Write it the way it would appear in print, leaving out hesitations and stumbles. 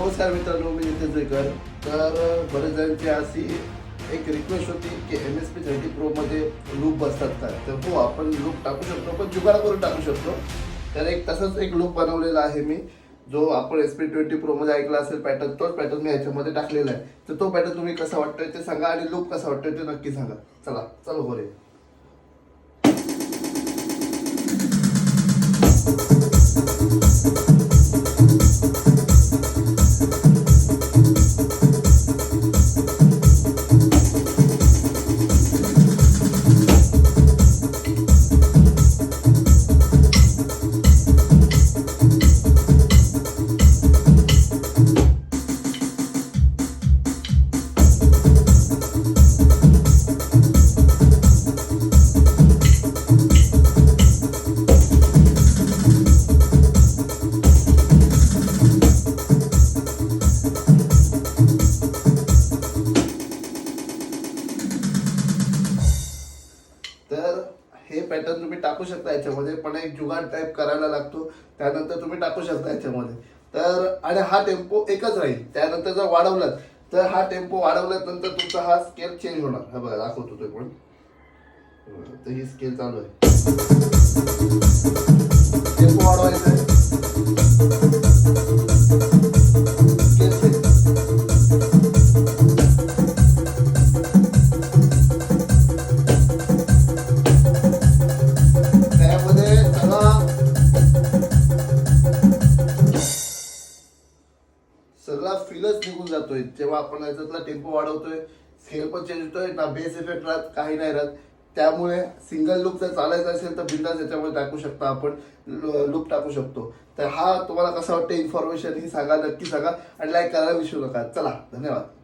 नमस्कार मित्रांनो, मी नितेश जोईकर. तर बरेच जणांची अशी एक रिक्वेस्ट होती की MSP30 Pro मध्ये लूप बसतात का. तर हो, आपण लूप टाकू शकतो, पण जुगाड करून टाकू शकतो. तर एक तसंच एक लूप बनवलेला आहे मी, जो आपण SP20 Pro मध्ये ऐकला असेल पॅटर्न. तोच पॅटर्न मी याच्यामध्ये टाकलेला आहे. तर तो पॅटर्न तुम्ही कसा वाटतोय ते सांगा, आणि लूप कसा वाटतोय ते नक्की सांगा. चला चलो बोले. तर हे पॅटर्न तुम्ही टाकू शकता याच्यामध्ये, पण एक जुगाड टाईप करायला लागतो. त्यानंतर तुम्ही टाकू शकता याच्यामध्ये. तर आणि हा टेम्पो एकच राहील. त्यानंतर जर वाढवलात तर हा टेम्पो वाढवल्यानंतर तुमचा हा स्केल चेंज होणार. हा बघा, दाखवतो तो पण. तर ही स्केल चालू आहे. टेम्पो वाढवायचा आहे, स्केल चेंज. त्यामध्ये सगळा फीलच निघून जातोय जेव्हा आपण याच्यातला टेम्पो वाढवतोय. स्केल पण चेंज होतोय ना, बेस इफेक्ट राहत, काही नाही राहत. त्यामुळे सिंगल लूप जर चालायचं असेल तर बिंदास याच्यामध्ये टाकू शकता आपण, लूप टाकू शकतो. तर हा तुम्हाला कसा वाटतं इन्फॉर्मेशन ही सांगा, नक्की सांगा, आणि लाईक करायला विसरू नका. चला, धन्यवाद.